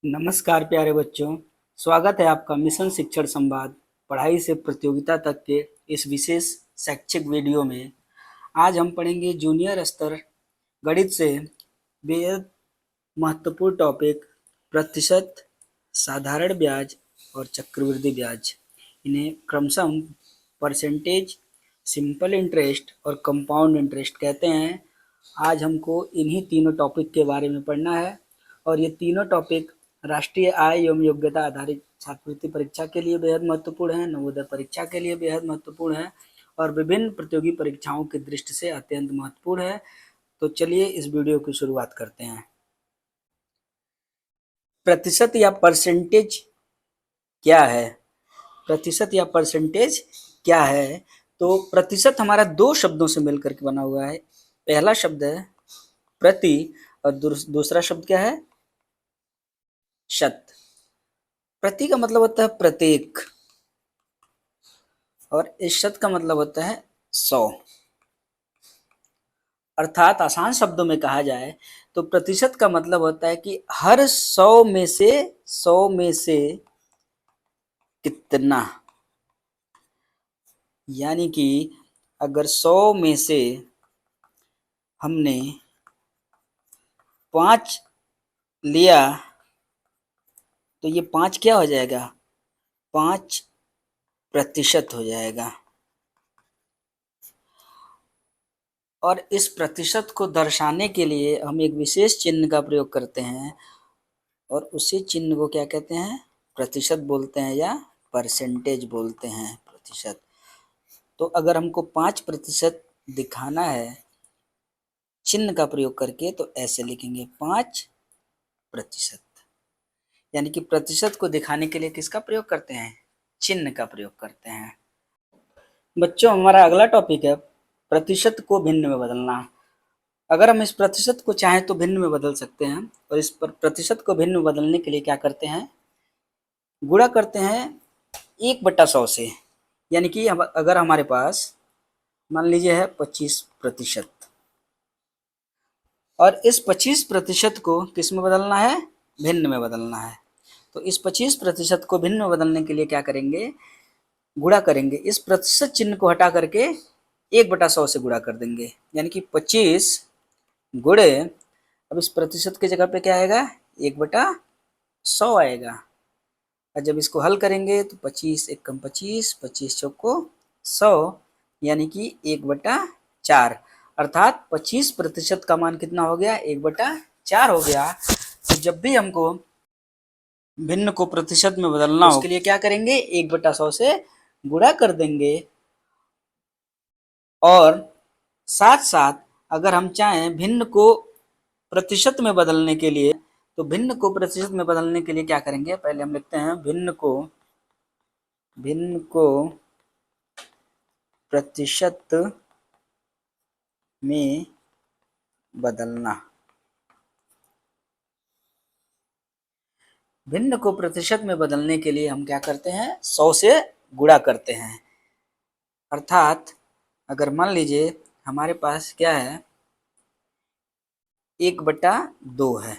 नमस्कार प्यारे बच्चों, स्वागत है आपका मिशन शिक्षण संवाद पढ़ाई से प्रतियोगिता तक के इस विशेष शैक्षिक वीडियो में। आज हम पढ़ेंगे जूनियर स्तर गणित से बेहद महत्वपूर्ण टॉपिक प्रतिशत, साधारण ब्याज और चक्रवृद्धि ब्याज। इन्हें क्रमशः परसेंटेज, सिंपल इंटरेस्ट और कंपाउंड इंटरेस्ट कहते हैं। आज हमको इन्हीं तीनों टॉपिक के बारे में पढ़ना है और ये तीनों टॉपिक राष्ट्रीय आय एवं योग्यता आधारित छात्रवृत्ति परीक्षा के लिए बेहद महत्वपूर्ण है, नवोदय परीक्षा के लिए बेहद महत्वपूर्ण है और विभिन्न प्रतियोगी परीक्षाओं की दृष्टि से अत्यंत महत्वपूर्ण है। तो चलिए इस वीडियो की शुरुआत करते हैं। प्रतिशत या परसेंटेज क्या है? प्रतिशत या परसेंटेज क्या है? तो प्रतिशत हमारा दो शब्दों से मिलकर के बना हुआ है। पहला शब्द है प्रति और दूसरा शब्द क्या है? शत। प्रति का मतलब होता है प्रत्येक और इस शत का मतलब होता है 100। अर्थात आसान शब्दों में कहा जाए तो प्रतिशत का मतलब होता है कि हर 100 में से कितना, यानी कि अगर 100 में से हमने 5 लिया तो ये 5 क्या हो जाएगा? 5% हो जाएगा। और इस प्रतिशत को दर्शाने के लिए हम एक विशेष चिन्ह का प्रयोग करते हैं और उसी चिन्ह को क्या कहते हैं? प्रतिशत बोलते हैं या परसेंटेज बोलते हैं। प्रतिशत। तो अगर हमको 5% दिखाना है चिन्ह का प्रयोग करके तो ऐसे लिखेंगे 5%, यानी कि प्रतिशत को दिखाने के लिए किसका प्रयोग करते हैं? चिन्ह का प्रयोग करते हैं। बच्चों, हमारा अगला टॉपिक है प्रतिशत को भिन्न में बदलना। अगर हम इस प्रतिशत को चाहें तो भिन्न में बदल सकते हैं और इस प्रतिशत को भिन्न में बदलने के लिए क्या करते हैं? गुणा करते हैं 1/100 से। यानी कि अगर हमारे पास मान लीजिए है 25% और इस 25% को किस में बदलना है? भिन्न में बदलना है। तो इस 25% को भिन्न में बदलने के लिए क्या करेंगे? गुणा करेंगे। इस प्रतिशत चिन्ह को हटा करके 1/100 से गुणा कर देंगे, यानी कि 25 गुणे, अब इस प्रतिशत की जगह पे क्या आएगा? 1/100 आएगा। और जब इसको हल करेंगे तो 25 एकम 25, 25 चौको 100, यानी कि 1/4। अर्थात 25% का मान कितना हो गया? 1/4 हो गया। तो जब भी हमको भिन्न को प्रतिशत में बदलना हो उसके लिए क्या करेंगे? 1/100 से गुणा कर देंगे। और साथ साथ अगर हम चाहें भिन्न को प्रतिशत में बदलने के लिए तो भिन्न को प्रतिशत में बदलने के लिए क्या करेंगे? पहले हम लिखते हैं भिन्न को प्रतिशत में बदलना। भिन्न को प्रतिशत में बदलने के लिए हम क्या करते हैं? 100 से गुणा करते हैं। अर्थात अगर मान लीजिए हमारे पास क्या है? 1/2 है,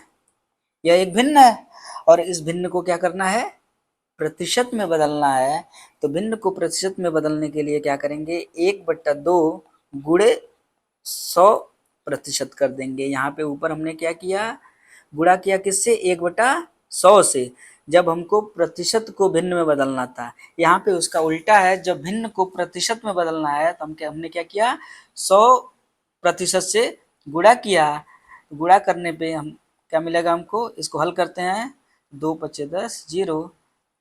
यह एक भिन्न है और इस भिन्न को क्या करना है? प्रतिशत में बदलना है। तो भिन्न को प्रतिशत में बदलने के लिए क्या करेंगे? 1/2 गुणे 100% कर देंगे। यहाँ पे ऊपर हमने क्या किया? गुणा किया किससे? 1/100 से। जब हमको प्रतिशत को भिन्न में बदलना था, यहाँ पे उसका उल्टा है। जब भिन्न को प्रतिशत में बदलना है तो हमने क्या किया? 100% से गुणा किया। गुणा करने पे हम क्या मिलेगा हमको? इसको हल करते हैं। 2 × 5 = 10, 0,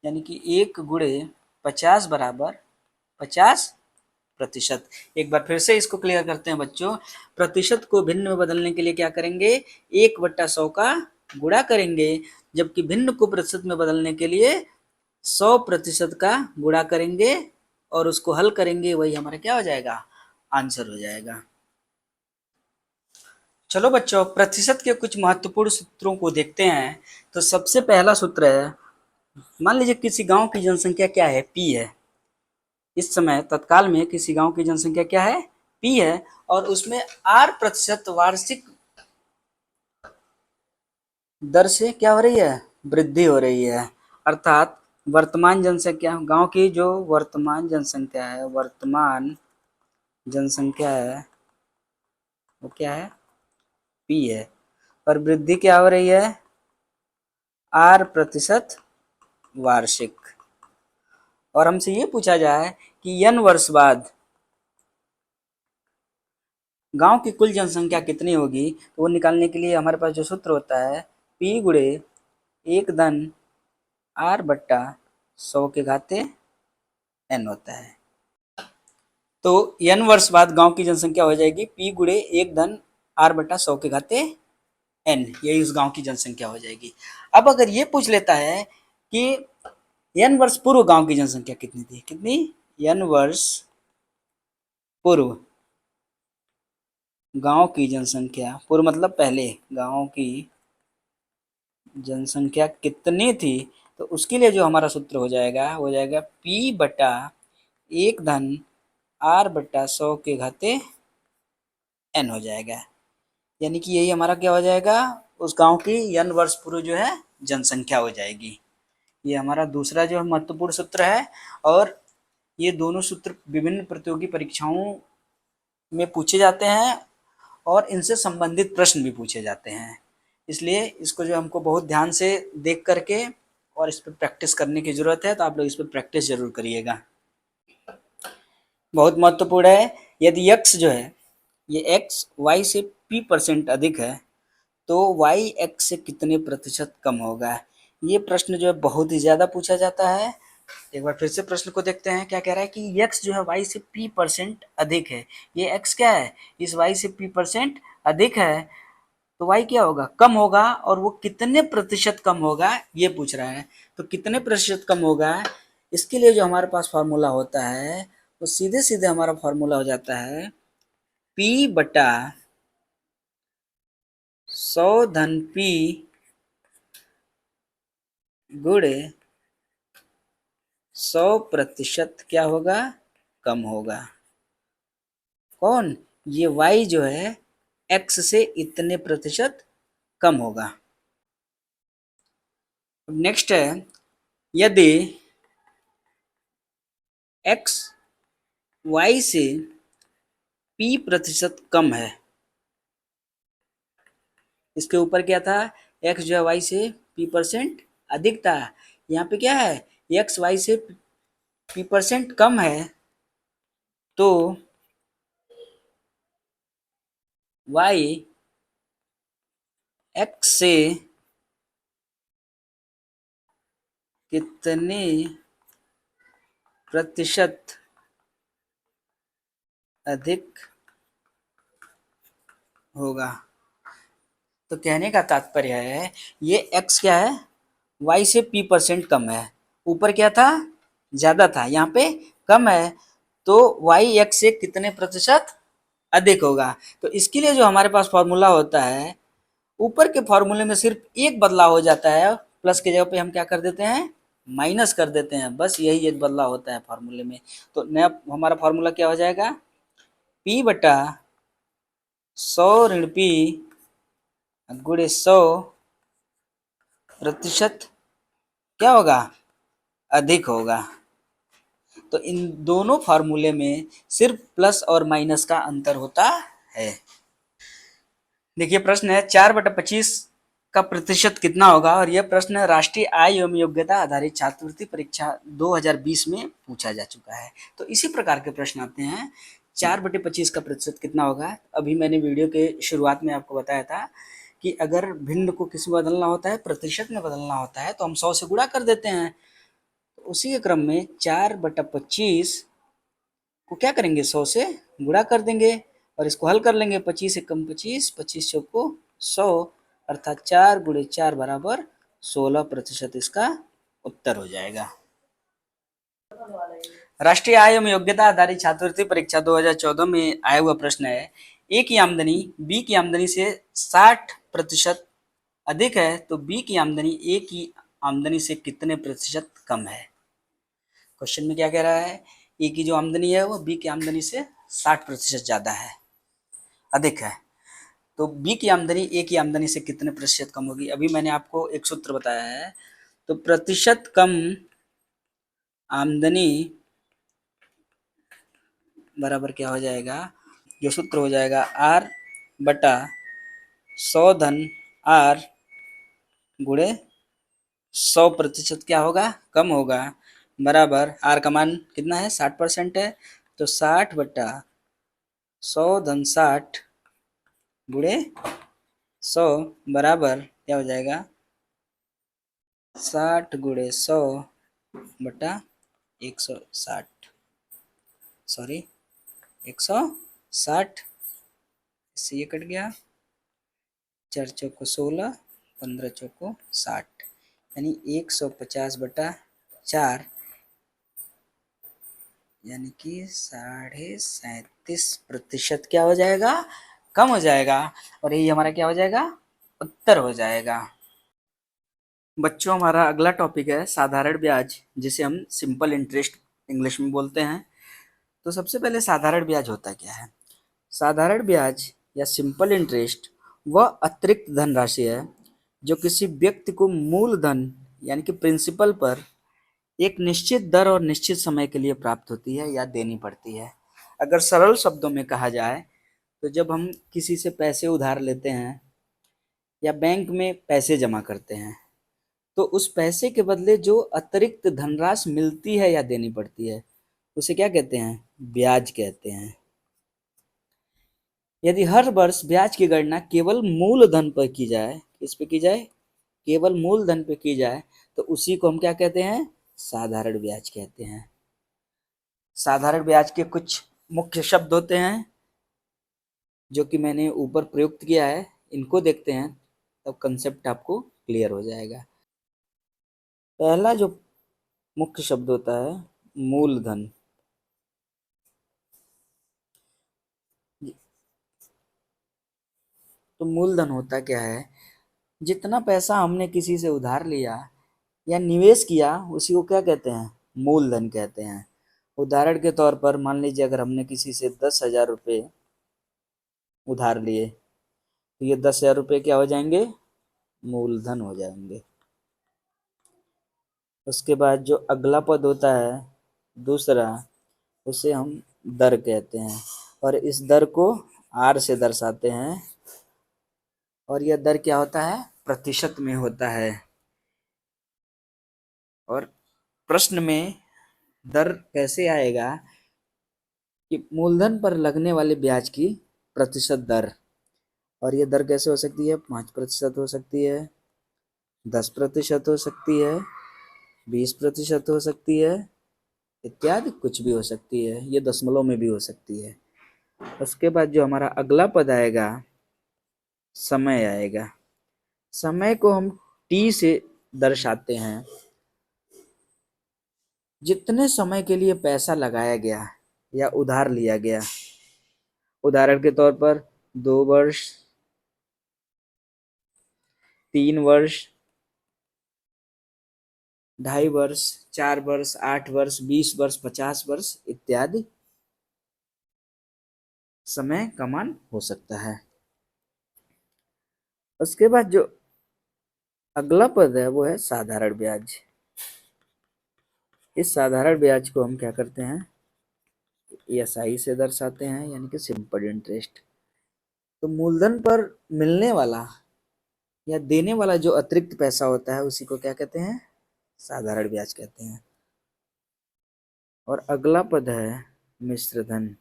यानी कि 1 गुणे 50 बराबर 50%। एक बार फिर से इसको क्लियर करते हैं बच्चों। प्रतिशत को भिन्न में बदलने के लिए क्या करेंगे? 1/100 का गुणा करेंगे, जबकि भिन्न को प्रतिशत में बदलने के लिए 100% का गुणा करेंगे और उसको हल करेंगे। वही हमारा क्या हो जाएगा? आंसर हो जाएगा। चलो बच्चों, प्रतिशत के कुछ महत्वपूर्ण सूत्रों को देखते हैं। तो सबसे पहला सूत्र है, मान लीजिए किसी गांव की जनसंख्या क्या है? P है। इस समय तत्काल में किसी गांव की जनसंख्या क्या है? P है और उसमें R% वार्षिक दर से क्या हो रही है? वृद्धि हो रही है, अर्थात वर्तमान जनसंख्या, गांव की जो वर्तमान जनसंख्या है वो क्या है, पी है, और वृद्धि क्या हो रही है, R% वार्षिक। और हमसे ये पूछा जाए कि n वर्ष बाद गांव की कुल जनसंख्या कितनी होगी, तो वो निकालने के लिए हमारे पास जो सूत्र होता है P गुणे 1/R/100 होता है। तो n वर्ष बाद गांव की जनसंख्या हो जाएगी P गुणे 1/R/100 यही उस गांव की जनसंख्या हो जाएगी। अब अगर ये पूछ लेता है कि n वर्ष पूर्व गांव की जनसंख्या कितनी थी, कितनी, n वर्ष पूर्व गांव की जनसंख्या, पूर्व मतलब पहले, गांव की जनसंख्या कितनी थी, तो उसके लिए जो हमारा सूत्र हो जाएगा P/1/R/100 हो जाएगा। यानी कि यही हमारा क्या हो जाएगा, उस गांव की n वर्ष पूर्व जो है जनसंख्या हो जाएगी। ये हमारा दूसरा जो महत्वपूर्ण सूत्र है, और ये दोनों सूत्र विभिन्न प्रतियोगी परीक्षाओं में पूछे जाते हैं और इनसे संबंधित प्रश्न भी पूछे जाते हैं। इसलिए इसको जो हमको बहुत ध्यान से देख करके और इस पर प्रैक्टिस करने की ज़रूरत है, तो आप लोग इस पर प्रैक्टिस ज़रूर करिएगा। बहुत महत्वपूर्ण है। यदि x जो है ये x y से p% अधिक है तो y x से कितने प्रतिशत कम होगा। ये प्रश्न जो है बहुत ही ज़्यादा पूछा जाता है। एक बार फिर से प्रश्न को देखते हैं, क्या कह रहा है कि x जो है y से p% अधिक है। ये x क्या है, इस y से p% अधिक है, तो y क्या होगा, कम होगा, और वो कितने प्रतिशत कम होगा ये पूछ रहा है। तो कितने प्रतिशत कम होगा, इसके लिए जो हमारे पास फार्मूला होता है वो सीधे सीधे हमारा फार्मूला हो जाता है P/100 P गुणे 100% क्या होगा, कम होगा। कौन, ये y जो है x से इतने प्रतिशत कम होगा। नेक्स्ट है, यदि x y से p% कम है, इसके ऊपर क्या था, x जो है y से p% अधिक था, यहाँ पे क्या है, x y से p% कम है, तो y x से कितने प्रतिशत अधिक होगा। तो कहने का तात्पर्य है, ये x क्या है, y से p% कम है, ऊपर क्या था, ज़्यादा था, यहाँ पे कम है, तो y x से कितने प्रतिशत अधिक होगा। तो इसके लिए जो हमारे पास फॉर्मूला होता है, ऊपर के फॉर्मूले में सिर्फ एक बदलाव हो जाता है, प्लस की जगह पे हम क्या कर देते हैं, माइनस कर देते हैं, बस यही एक बदलाव होता है फॉर्मूले में। तो नया हमारा फॉर्मूला क्या हो जाएगा, P/100 P गुणे 100% क्या होगा, अधिक होगा। तो इन दोनों फार्मूले में सिर्फ प्लस और माइनस का अंतर होता है। देखिए प्रश्न है 4/25 का प्रतिशत कितना होगा, और यह प्रश्न राष्ट्रीय आय एवं योग्यता आधारित छात्रवृत्ति परीक्षा 2020 में पूछा जा चुका है। तो इसी प्रकार के प्रश्न आते हैं, 4/25 का प्रतिशत कितना होगा। अभी मैंने वीडियो के शुरुआत में आपको बताया था कि अगर भिन्न को किसी में बदलना होता है, प्रतिशत में बदलना होता है, तो हम 100 से गुणा कर देते हैं। तो उसी के क्रम में 4/25 को क्या करेंगे, 100 से गुणा कर देंगे और इसको हल कर लेंगे। 25 एकम 25, 25 चौको 100, अर्थात 4 गुणे 4 बराबर 16% इसका उत्तर हो जाएगा। राष्ट्रीय आय एवं योग्यता आधारित छात्रवृत्ति परीक्षा 2014 में आया हुआ प्रश्न है, ए की आमदनी बी की आमदनी से 60% अधिक है, तो बी की आमदनी ए की आमदनी से कितने प्रतिशत कम है। क्वेश्चन में क्या कह रहा है, ए की जो आमदनी है वो बी की आमदनी से 60% ज़्यादा है, अधिक है। तो बी की आमदनी ए की आमदनी से कितने प्रतिशत कम होगी? अभी मैंने आपको एक सूत्र बताया है, तो प्रतिशत कम आमदनी बराबर क्या हो जाएगा? जो सूत्र हो जाएगा आर बटा 100 धन आर गुणे 100% क्या होगा? कम होगा, बराबर आर का मान कितना है? 60% है, तो 60 बटा 100 धन 60 गुणे 100 बराबर क्या हो जाएगा? 60 गुणे 100 बटा 160, सॉरी 160, इससे ये कट गया, 4 चौको 16, 15 चौको 60, यानी 150 बटा 4, यानी कि 37.5% क्या हो जाएगा? कम हो जाएगा, और यही हमारा क्या हो जाएगा? उत्तर हो जाएगा। बच्चों, हमारा अगला टॉपिक है साधारण ब्याज, जिसे हम सिंपल इंटरेस्ट इंग्लिश में बोलते हैं। तो सबसे पहले साधारण ब्याज होता क्या है? साधारण ब्याज या सिंपल इंटरेस्ट वह अतिरिक्त धनराशि है जो किसी व्यक्ति को मूलधन यानी कि प्रिंसिपल पर एक निश्चित दर और निश्चित समय के लिए प्राप्त होती है या देनी पड़ती है। अगर सरल शब्दों में कहा जाए तो जब हम किसी से पैसे उधार लेते हैं या बैंक में पैसे जमा करते हैं, तो उस पैसे के बदले जो अतिरिक्त धनराशि मिलती है या देनी पड़ती है, उसे क्या कहते हैं? ब्याज कहते हैं। यदि हर वर्ष ब्याज की गणना केवल मूलधन पर की जाए, किस पे की जाए? केवल मूलधन पे की जाए, तो उसी को हम क्या कहते हैं? साधारण ब्याज कहते हैं। साधारण ब्याज के कुछ मुख्य शब्द होते हैं जो कि मैंने ऊपर प्रयुक्त किया है, इनको देखते हैं, तब कंसेप्ट आपको क्लियर हो जाएगा। पहला जो मुख्य शब्द होता है मूलधन। तो मूलधन होता क्या है? जितना पैसा हमने किसी से उधार लिया या निवेश किया, उसी को क्या कहते हैं? मूलधन कहते हैं। उदाहरण के तौर पर मान लीजिए, अगर हमने किसी से 10,000 रुपये उधार लिए, तो ये 10,000 रुपये क्या हो जाएंगे? मूलधन हो जाएंगे। उसके बाद जो अगला पद होता है दूसरा, उसे हम दर कहते हैं, और इस दर को आर से दर्शाते हैं, और यह दर क्या होता है? प्रतिशत में होता है। और प्रश्न में दर कैसे आएगा कि मूलधन पर लगने वाले ब्याज की प्रतिशत दर, और ये दर कैसे हो सकती है? 5% हो सकती है, 10% हो सकती है, 20% हो सकती है, इत्यादि कुछ भी हो सकती है। ये दशमलव में भी हो सकती है। उसके बाद जो हमारा अगला पद आएगा, समय आएगा। समय को हम टी से दर्शाते हैं। जितने समय के लिए पैसा लगाया गया या उधार लिया गया, उदाहरण के तौर पर 2 वर्ष, 3 वर्ष, 2.5 वर्ष, 4 वर्ष, 8 वर्ष, 20 वर्ष, 50 वर्ष इत्यादि समय का मान हो सकता है। उसके बाद जो अगला पद है वो है साधारण ब्याज। इस साधारण ब्याज को हम क्या करते हैं? एसआई से दर्शाते हैं, यानी कि सिंपल इंटरेस्ट। तो मूलधन पर मिलने वाला या देने वाला जो अतिरिक्त पैसा होता है, उसी को क्या कहते हैं? साधारण ब्याज कहते हैं। और अगला पद है मिश्र धन।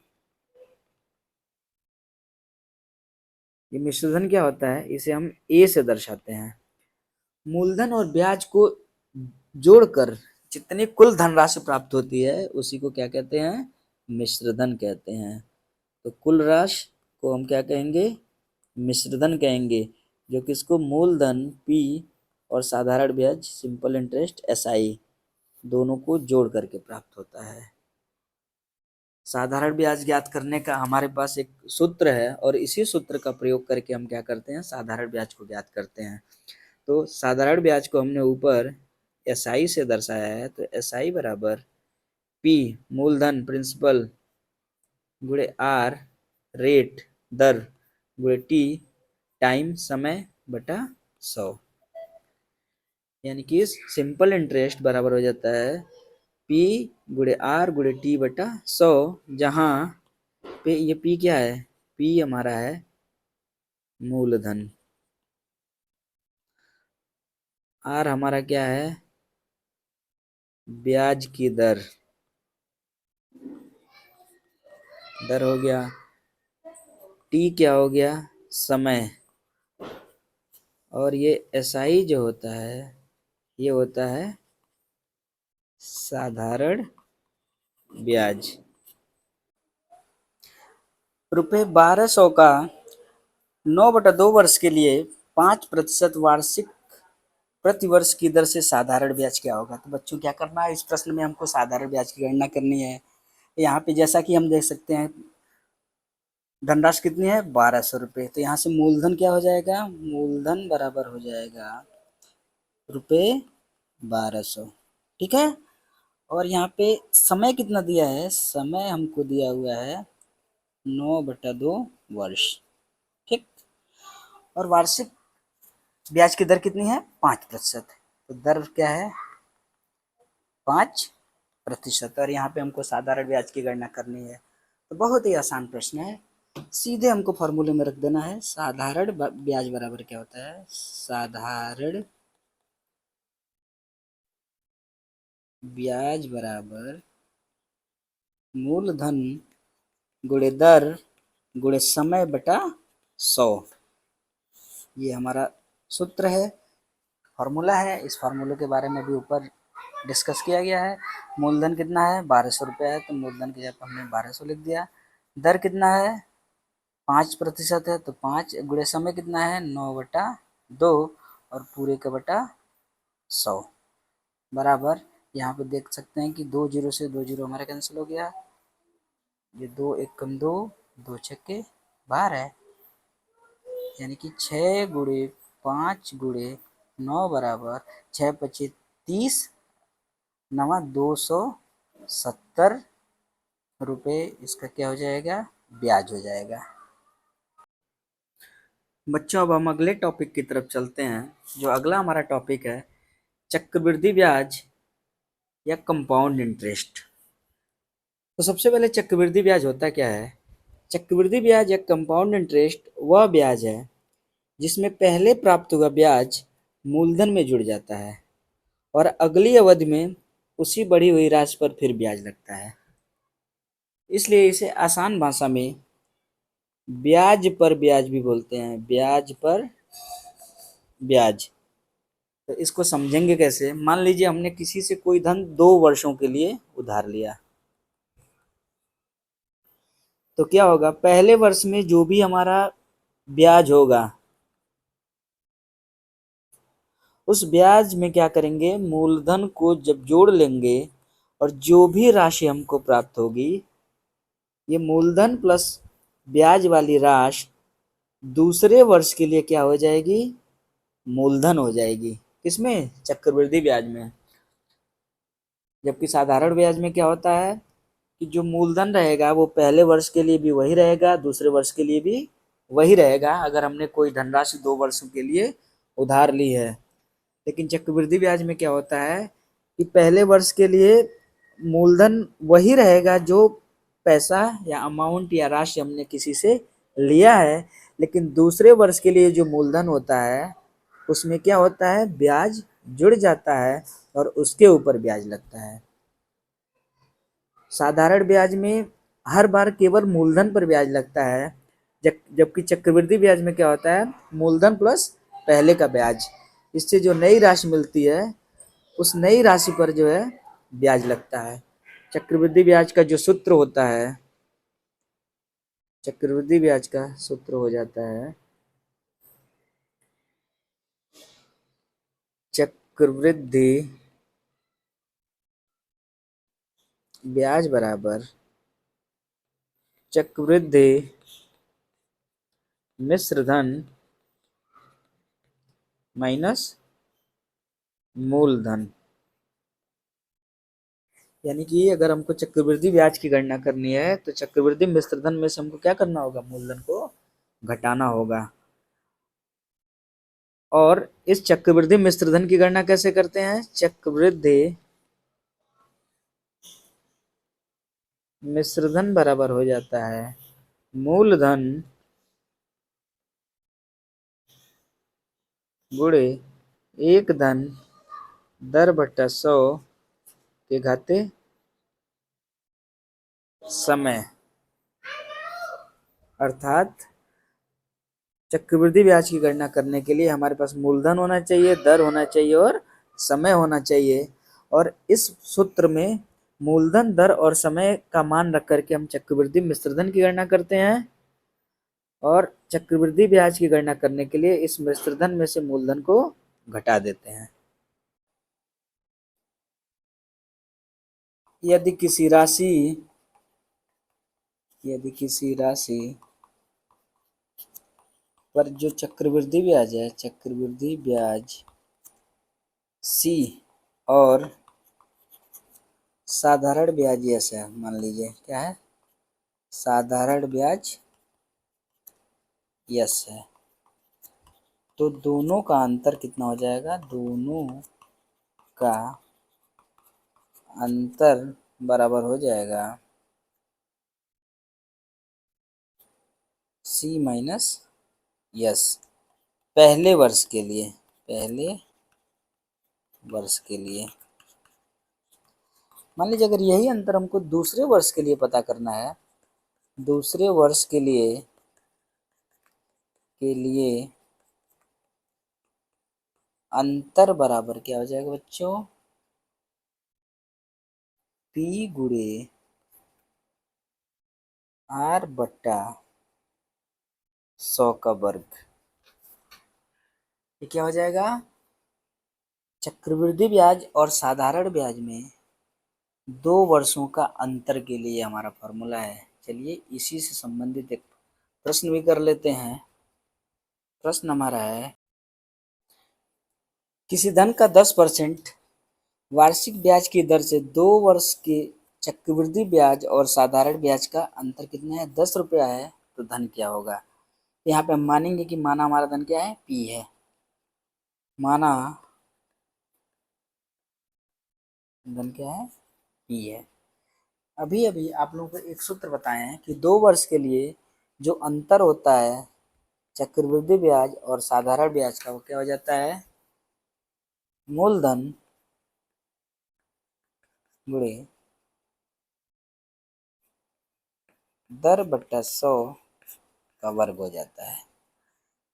ये मिश्र धन क्या होता है? इसे हम ए से दर्शाते हैं। मूलधन और ब्याज को जोड़कर जितनी कुल धनराशि प्राप्त होती है, उसी को क्या कहते हैं? मिश्र धन कहते हैं। तो कुल राशि को हम क्या कहेंगे? मिश्र धन कहेंगे, जो कि इसको मूलधन पी और साधारण ब्याज सिंपल इंटरेस्ट एसआई दोनों को जोड़ करके प्राप्त होता है। साधारण ब्याज ज्ञात करने का हमारे पास एक सूत्र है, और इसी सूत्र का प्रयोग करके हम क्या करते हैं? साधारण ब्याज को ज्ञात करते हैं। तो साधारण ब्याज को हमने ऊपर एसआई से दर्शाया है, तो एसआई बराबर पी मूलधन प्रिंसिपल गुणे आर रेट दर गुणे टी टाइम समय बटा 100, यानी कि सिंपल इंटरेस्ट बराबर हो जाता है पी गुणे आर गुणे टी बटा 100, जहाँ पे ये पी क्या है, पी हमारा है मूलधन, आर हमारा क्या है, ब्याज की दर, दर हो गया, टी क्या हो गया, समय, और ये एसआई जो होता है ये होता है साधारण ब्याज। रुपये 1200 का 9/2 वर्ष के लिए 5% वार्षिक प्रतिवर्ष की दर से साधारण ब्याज क्या होगा। तो बच्चों क्या करना है, इस प्रश्न में हमको साधारण ब्याज की गणना करनी है। यहाँ पे जैसा कि हम देख सकते हैं धनराशि कितनी है 1200 रुपये, तो यहाँ से मूलधन क्या हो जाएगा, मूलधन बराबर हो जाएगा रुपये 1200, ठीक है। और यहाँ पे समय कितना दिया है, समय हमको दिया हुआ है 9/2 वर्ष, ठीक। और वार्षिक ब्याज की दर कितनी है 5%, तो दर क्या है 5%, और यहाँ पे हमको साधारण ब्याज की गणना करनी है। तो बहुत ही आसान प्रश्न है, सीधे हमको फॉर्मूले में रख देना है। साधारण ब्याज बराबर क्या होता है, साधारण ब्याज बराबर मूलधन गुणे दर गुणे समय बटा 100, ये हमारा सूत्र है, फॉर्मूला है। इस फार्मूले के बारे में भी ऊपर डिस्कस किया गया है। मूलधन कितना है 1200 रुपये है, तो मूलधन की जगह हमने 1200 लिख दिया। दर कितना है 5% है, तो 5 गुणे समय कितना है 9/2, और पूरे का बटा 100 बराबर, यहाँ पे देख सकते हैं कि 2 जीरो से 2 जीरो हमारा कैंसिल हो गया, ये 2 एक कम 2, 2 छक्के 12, यानी कि 6 गुणे 5 गुणे 9 बराबर 6×25 = 30, 270 रुपये इसका क्या हो जाएगा, ब्याज हो जाएगा। बच्चों अब हम अगले टॉपिक की तरफ चलते हैं। जो अगला हमारा टॉपिक है चक्रवृद्धि ब्याज या कंपाउंड इंटरेस्ट। तो सबसे पहले चक्रवृद्धि ब्याज होता क्या है। चक्रवृद्धि ब्याज या कंपाउंड इंटरेस्ट वह ब्याज है जिसमें पहले प्राप्त हुआ ब्याज मूलधन में जुड़ जाता है और अगली अवधि में उसी बढ़ी हुई राशि पर फिर ब्याज लगता है। इसलिए इसे आसान भाषा में ब्याज पर ब्याज भी बोलते हैं, ब्याज पर ब्याज। तो इसको समझेंगे कैसे, मान लीजिए हमने किसी से कोई धन 2 वर्षों के लिए उधार लिया, तो क्या होगा, पहले वर्ष में जो भी हमारा ब्याज होगा उस ब्याज में क्या करेंगे, मूलधन को जब जोड़ लेंगे और जो भी राशि हमको प्राप्त होगी, ये मूलधन प्लस ब्याज वाली राशि दूसरे वर्ष के लिए क्या हो जाएगी, मूलधन हो जाएगी। किसमें, चक्रवृद्धि ब्याज में। जबकि साधारण ब्याज में क्या होता है कि जो मूलधन रहेगा वो पहले वर्ष के लिए भी वही रहेगा, दूसरे वर्ष के लिए भी वही रहेगा, अगर हमने कोई धनराशि 2 वर्षों के लिए उधार ली है। लेकिन चक्रवृद्धि ब्याज में क्या होता है कि पहले वर्ष के लिए मूलधन वही रहेगा जो पैसा या अमाउंट या राशि हमने किसी से लिया है, लेकिन दूसरे वर्ष के लिए जो मूलधन होता है उसमें क्या होता है, ब्याज जुड़ जाता है और उसके ऊपर ब्याज लगता है। साधारण ब्याज में हर बार केवल मूलधन पर ब्याज लगता है, जबकि चक्रवृद्धि ब्याज में क्या होता है, मूलधन प्लस पहले का ब्याज, इससे जो नई राशि मिलती है उस नई राशि पर जो है ब्याज लगता है। चक्रवृद्धि ब्याज का जो सूत्र होता है, चक्रवृद्धि ब्याज का सूत्र हो जाता है चक्रवृद्धि ब्याज बराबर चक्रवृद्धि मिश्र धन माइनस मूलधन। यानी कि अगर हमको चक्रवृद्धि ब्याज की गणना करनी है तो चक्रवृद्धि मिश्र धन में से हमको क्या करना होगा, मूलधन को घटाना होगा। और इस चक्रवृद्धि मिश्रधन की गणना कैसे करते हैं? चक्रवृद्धि मिश्रधन बराबर हो जाता है मूलधन गुणे एक धन दर बट्टा 100 के घाते समय। अर्थात चक्रवृद्धि ब्याज की गणना करने के लिए हमारे पास मूलधन होना चाहिए, दर होना चाहिए और समय होना चाहिए। और इस सूत्र में मूलधन, दर और समय का मान रख करके हम चक्रवृद्धि मिश्रधन की गणना करते हैं। और चक्रवृद्धि ब्याज की गणना करने के लिए इस मिश्रधन में से मूलधन को घटा देते हैं। यदि किसी राशि पर जो चक्रवृद्धि ब्याज है, चक्रवृद्धि ब्याज C और साधारण ब्याज यस है, मान लीजिए क्या है, साधारण ब्याज यस है, तो दोनों का अंतर कितना हो जाएगा? दोनों का अंतर बराबर हो जाएगा C माइनस यस पहले वर्ष के लिए। मान लीजिए अगर यही अंतर हमको दूसरे वर्ष के लिए पता करना है, दूसरे वर्ष के लिए अंतर बराबर क्या हो जाएगा बच्चों? P गुणे R बट्टा 100 का वर्ग। ये क्या हो जाएगा? चक्रवृद्धि ब्याज और साधारण ब्याज में 2 वर्षों का अंतर के लिए हमारा फॉर्मूला है। चलिए इसी से संबंधित एक प्रश्न भी कर लेते हैं। प्रश्न हमारा है, किसी धन का 10% वार्षिक ब्याज की दर से 2 वर्ष के चक्रवृद्धि ब्याज और साधारण ब्याज का अंतर कितना है? 10 रुपया है, तो धन क्या होगा? यहाँ पे हम मानेंगे कि माना हमारा धन क्या है? P है। माना धन क्या है? P है। अभी अभी आप लोगों को एक सूत्र बताए हैं कि 2 वर्ष के लिए जो अंतर होता है चक्रवृद्धि ब्याज और साधारण ब्याज का, वो क्या हो जाता है? मूलधन गुणे दर बट्टा 100 का वर्ग हो जाता है।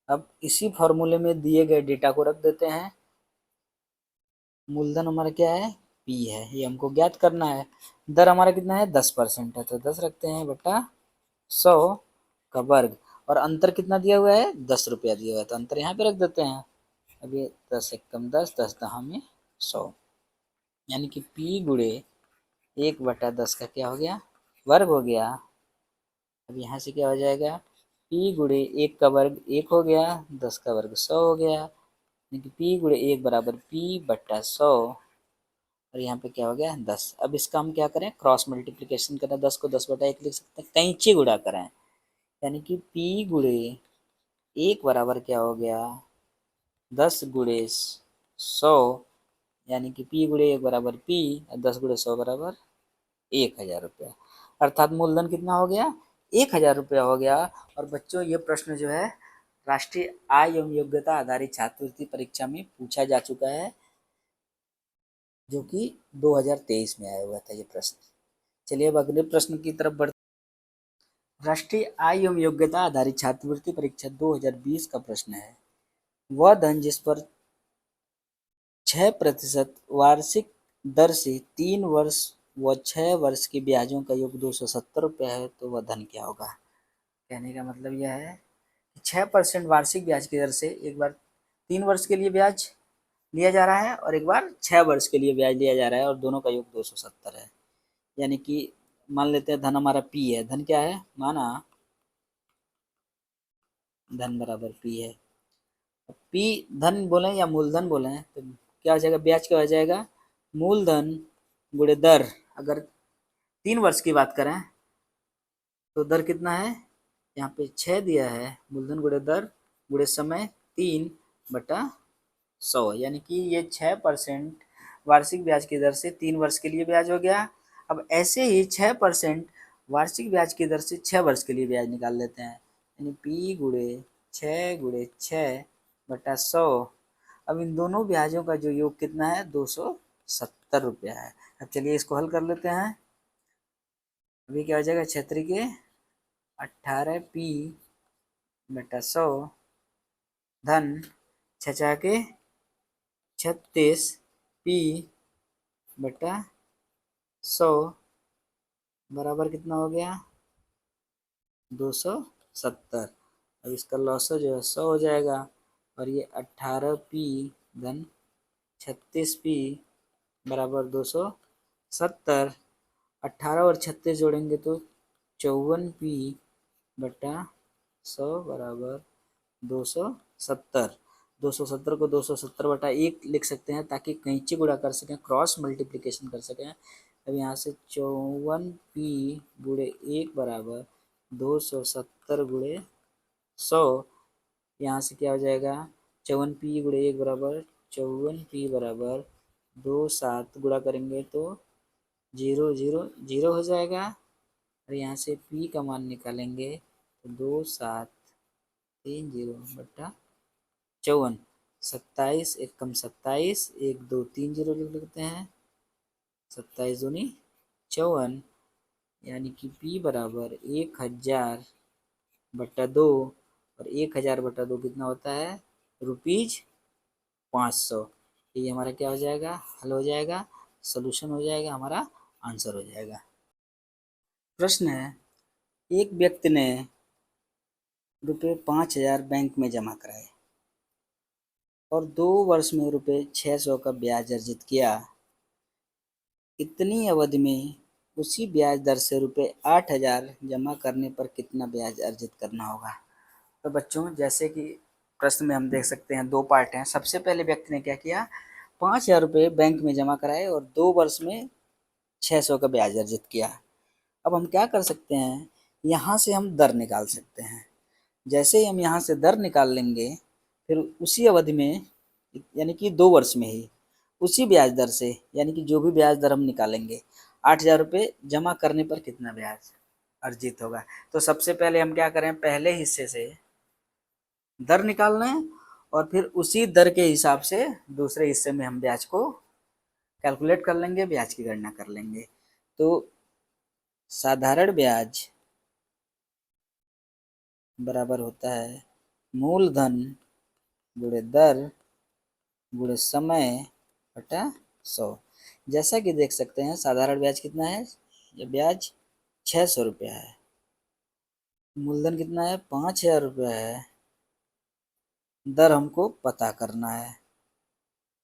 अब इसी फॉर्मूले में दिए गए डेटा को रख देते हैं। मूलधन हमारा क्या है? P है, ये हमको ज्ञात करना है। दर हमारा कितना है? 10% है, तो 10 रखते हैं बट्टा 100 का वर्ग। और अंतर कितना दिया हुआ है? 10 रुपया दिया हुआ है, तो अंतर यहाँ पे रख देते हैं। अब ये 10 एक कम 10, 10 दहा में 100, यानी कि P गुणे 1/10 का क्या हो गया? वर्ग हो गया। अब यहाँ से क्या हो जाएगा? P गुणे 1 का वर्ग 1 हो गया, 10 का वर्ग 100 हो गया, यानी कि P गुणे 1 बराबर P बट्टा 100। और यहाँ पे क्या हो गया? 10। अब इसका हम क्या करें? क्रॉस मल्टीप्लिकेशन करें, 10 को 10/1 लिख सकते हैं, कैंची गुणा करें, यानी कि P गुणे 1 बराबर क्या हो गया? 10 गुणे 100, यानी कि P गुणे 1 बराबर P और 10 गुणे 100 बराबर 1000 रुपया। अर्थात मूलधन कितना हो गया? 1000 रुपया हो गया। और बच्चों ये प्रश्न जो है राष्ट्रीय आय एवं योग्यता आधारित छात्रवृत्ति परीक्षा में पूछा जा चुका है, जो कि 2023 में आया हुआ था ये प्रश्न। चलिए अब अगले प्रश्न की तरफ बढ़ते। राष्ट्रीय आय एवं योग्यता आधारित छात्रवृत्ति परीक्षा 2020 का प्रश्न है, वह धन जिस पर 6% वार्षिक दर से 3 वर्ष व 6 वर्ष के ब्याजों का योग 270 रुपया है, तो वह धन क्या होगा? कहने का मतलब यह है कि 6% वार्षिक ब्याज की दर से एक बार 3 वर्ष के लिए ब्याज लिया जा रहा है और एक बार 6 वर्ष के लिए ब्याज लिया जा रहा है, और दोनों का योग 270 है। यानी कि मान लेते हैं धन हमारा P है। धन क्या है? माना धन बराबर P है। P धन बोले या मूलधन बोले तो क्या हो जाएगा? ब्याज क्या हो जाएगा? मूलधन गुणे दर। अगर 3 वर्ष की बात करें तो दर कितना है? यहाँ पे 6 दिया है, मूलधन गुणे दर गुणे समय 3, बटा 100, यानी कि ये 6% वार्षिक ब्याज की दर से 3 वर्ष के लिए ब्याज हो गया। अब ऐसे ही 6% वार्षिक ब्याज की दर से 6 वर्ष के लिए ब्याज निकाल लेते हैं, यानी P गुणे 6 × 6 बटा 100। अब इन दोनों ब्याजों का जो योग कितना है, 270 रुपया है। अब चलिए इसको हल कर लेते हैं। अभी क्या हो जाएगा, 6×18P/100 धन 6×36P/100 बराबर कितना हो गया, 270। अब इसका लॉसर जो है 100 हो जाएगा, और ये 18P धन 36P बराबर 270। 18 और 36 जोड़ेंगे तो 54P/100 बराबर 270। 270 को 270/1 लिख सकते हैं, ताकि कैंची गुणा कर सकें, क्रॉस मल्टीप्लिकेशन कर सकें। अब यहाँ से 54P/1 बराबर 270 × 100। यहाँ से क्या हो जाएगा, 54P/1 बराबर 54P बराबर 27 गुणा करेंगे तो 0 0 0 हो जाएगा। और यहाँ से P का मान निकालेंगे तो 2730/54। 27 1 कम 27, 1 2 3 0 लिख लेते हैं, 27 दूनी 54, यानी कि P बराबर 1000/2, और 1000/2 कितना होता है, ₹500। ये हमारा क्या हो जाएगा, हल हो जाएगा, सोल्यूशन हो जाएगा, हमारा आंसर हो जाएगा। प्रश्न है, एक व्यक्ति ने ₹5000 बैंक में जमा कराए और 2 वर्ष में ₹600 का ब्याज अर्जित किया। इतनी अवधि में उसी ब्याज दर से ₹8000 जमा करने पर कितना ब्याज अर्जित करना होगा। तो बच्चों, जैसे कि प्रश्न में हम देख सकते हैं, 2 पार्ट हैं। सबसे पहले व्यक्ति ने क्या किया, ₹5000 बैंक में जमा कराए और 2 वर्ष में 600 का ब्याज अर्जित किया। अब हम क्या कर सकते हैं, यहाँ से हम दर निकाल सकते हैं। जैसे ही हम यहाँ से दर निकाल लेंगे, फिर उसी अवधि में, यानी कि 2 वर्ष में ही उसी ब्याज दर से, यानी कि जो भी ब्याज दर हम निकालेंगे, ₹8000 जमा करने पर कितना ब्याज अर्जित होगा। तो सबसे पहले हम क्या करें, पहले हिस्से से दर निकालना है, और फिर उसी दर के हिसाब से दूसरे हिस्से में हम ब्याज को कैलकुलेट कर लेंगे, ब्याज की गणना कर लेंगे। तो साधारण ब्याज बराबर होता है मूलधन गुणे दर गुणे समय बटा 100। जैसा कि देख सकते हैं, साधारण ब्याज कितना है, ये ब्याज 600 रुपया है, मूलधन कितना है, 5000 रुपया है, दर हमको पता करना है,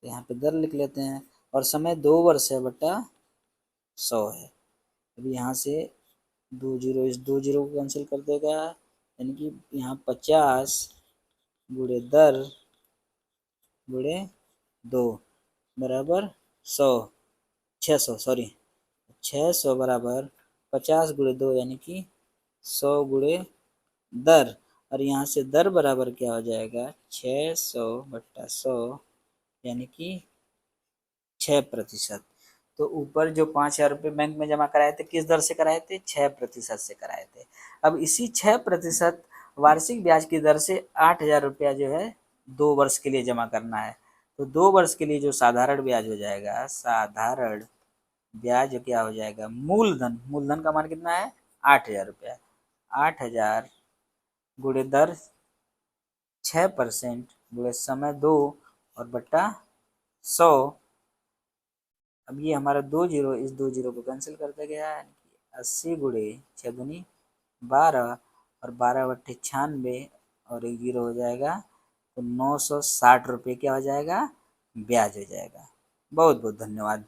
तो यहाँ पे दर लिख लेते हैं, और समय 2 वर्ष है बटा 100 है। अभी यहाँ से 2 जीरो, इस 2 जीरो को कैंसिल कर देगा, यानी कि यहाँ 50 गुणे दर गुणे 2 बराबर 100, 600 सॉरी, 600 बराबर 50 गुणे 2, यानी कि 100 गुणे दर, और यहाँ से दर बराबर क्या हो जाएगा, 600/100, यानी कि 6%। तो ऊपर जो 5000 बैंक में जमा कराए थे, किस दर से कराए थे, 6% से कराए थे। अब इसी 6% वार्षिक ब्याज की दर से 8000 रुपया जो है 2 वर्ष के लिए जमा करना है। तो 2 वर्ष के लिए जो साधारण ब्याज हो जाएगा, साधारण ब्याज क्या हो जाएगा, मूलधन, मूलधन का मान कितना है, 8000 रुपया, 8000 गुणे दर 6% गुणे समय 2 और बटा 100। अब ये हमारा 2 जीरो, इस 2 जीरो को कैंसिल कर दिया गया, 80 गुणे 6 दूनी 12, और 12/96, और 1 जीरो हो जाएगा, तो 960 रुपये क्या हो जाएगा, ब्याज हो जाएगा। बहुत बहुत धन्यवाद।